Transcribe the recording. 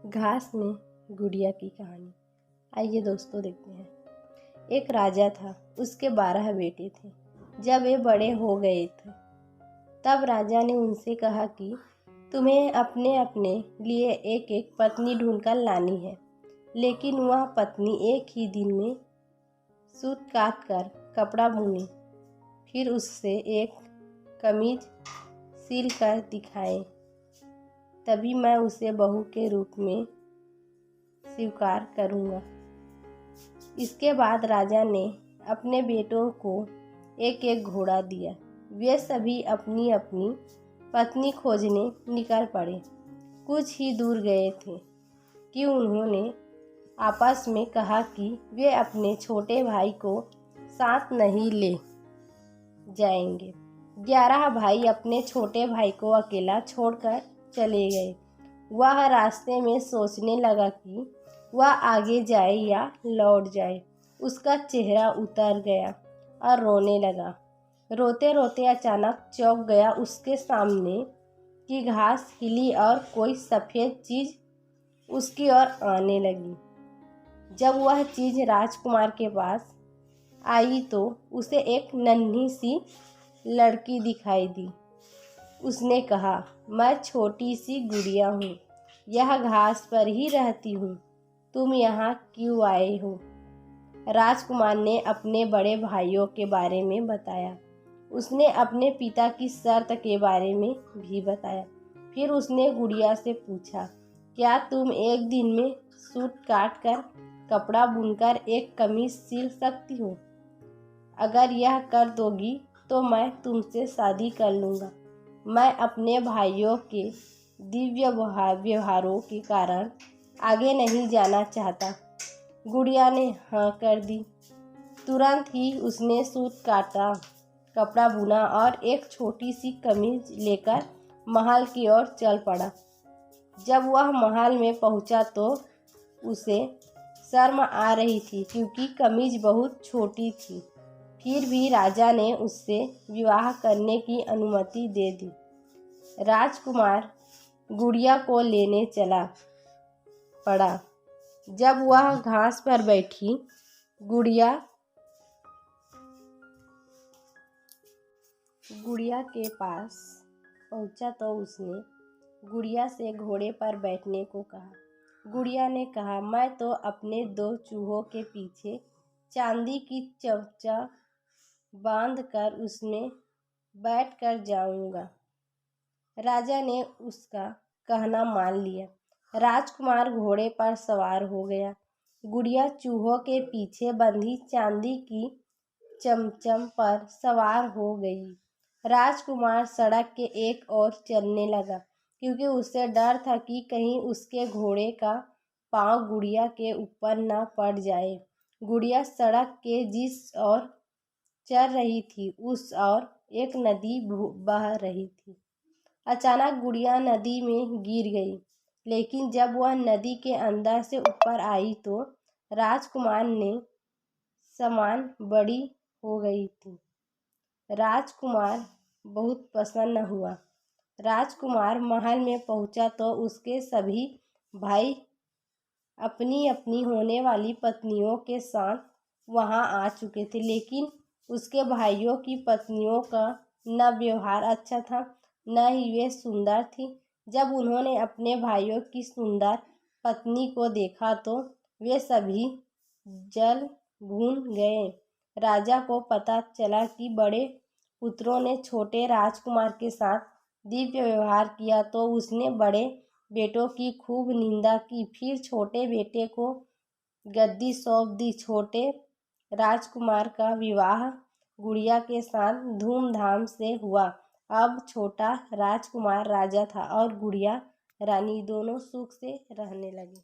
घास में गुड़िया की कहानी। आइए दोस्तों देखते हैं। एक राजा था, उसके 12 बेटे थे। जब वे बड़े हो गए थे तब राजा ने उनसे कहा कि तुम्हें अपने अपने लिए एक एक पत्नी ढूंढकर लानी है। लेकिन वह पत्नी एक ही दिन में सूत काट कर कपड़ा बुने, फिर उससे एक कमीज सिल कर दिखाए, तभी मैं उसे बहू के रूप में स्वीकार करूँगा। इसके बाद राजा ने अपने बेटों को एक एक घोड़ा दिया। वे सभी अपनी अपनी पत्नी खोजने निकल पड़े। कुछ ही दूर गए थे कि उन्होंने आपस में कहा कि वे अपने छोटे भाई को साथ नहीं ले जाएंगे। 11 भाई अपने छोटे भाई को अकेला छोड़कर चले गए। वह रास्ते में सोचने लगा कि वह आगे जाए या लौट जाए। उसका चेहरा उतर गया और रोने लगा। रोते रोते अचानक चौंक गया। उसके सामने की घास हिली और कोई सफ़ेद चीज़ उसकी ओर आने लगी। जब वह चीज़ राजकुमार के पास आई तो उसे एक नन्ही सी लड़की दिखाई दी। उसने कहा, मैं छोटी सी गुड़िया हूँ, यह घास पर ही रहती हूँ। तुम यहाँ क्यों आए हो? राजकुमार ने अपने बड़े भाइयों के बारे में बताया। उसने अपने पिता की शर्त के बारे में भी बताया। फिर उसने गुड़िया से पूछा, क्या तुम एक दिन में सूट काट कर कपड़ा बुनकर एक कमीज सिल सकती हो? अगर यह कर दोगी तो मैं तुमसे शादी कर लूँगा। मैं अपने भाइयों के दिव्य व्यवहारों के कारण आगे नहीं जाना चाहता। गुड़िया ने हाँ कर दी। तुरंत ही उसने सूत काटा, कपड़ा बुना और एक छोटी सी कमीज लेकर महल की ओर चल पड़ा। जब वह महल में पहुंचा तो उसे शर्म आ रही थी क्योंकि कमीज बहुत छोटी थी। फिर भी राजा ने उससे विवाह करने की अनुमति दे दी। राजकुमार गुड़िया को लेने चला पड़ा। जब वह घास पर बैठी गुड़िया के पास पहुंचा तो उसने गुड़िया से घोड़े पर बैठने को कहा। गुड़िया ने कहा, मैं तो अपने 2 चूहों के पीछे चांदी की चमचा बांधकर उसमें बैठकर जाऊंगा। राजा ने उसका कहना मान लिया। राजकुमार घोड़े पर सवार हो गया। गुड़िया चूहों के पीछे बंधी चांदी की चमचम पर सवार हो गई। राजकुमार सड़क के एक ओर चलने लगा क्योंकि उसे डर था कि कहीं उसके घोड़े का पांव गुड़िया के ऊपर न पड़ जाए। गुड़िया सड़क के जिस ओर चल रही थी उस ओर एक नदी बह रही थी। अचानक गुड़िया नदी में गिर गई, लेकिन जब वह नदी के अंदर से ऊपर आई तो राजकुमार ने समान बड़ी हो गई थी। राजकुमार बहुत प्रसन्न हुआ। राजकुमार महल में पहुंचा तो उसके सभी भाई अपनी अपनी होने वाली पत्नियों के साथ वहां आ चुके थे, लेकिन उसके भाइयों की पत्नियों का न व्यवहार अच्छा था, न ही वे सुंदर थी। जब उन्होंने अपने भाइयों की सुंदर पत्नी को देखा तो वे सभी जल भून गए। राजा को पता चला कि बड़े पुत्रों ने छोटे राजकुमार के साथ दिव्य व्यवहार किया तो उसने बड़े बेटों की खूब निंदा की। फिर छोटे बेटे को गद्दी सौंप दी। छोटे राजकुमार का विवाह गुड़िया के साथ धूमधाम से हुआ। अब छोटा राजकुमार राजा था और गुड़िया रानी, दोनों सुख से रहने लगे।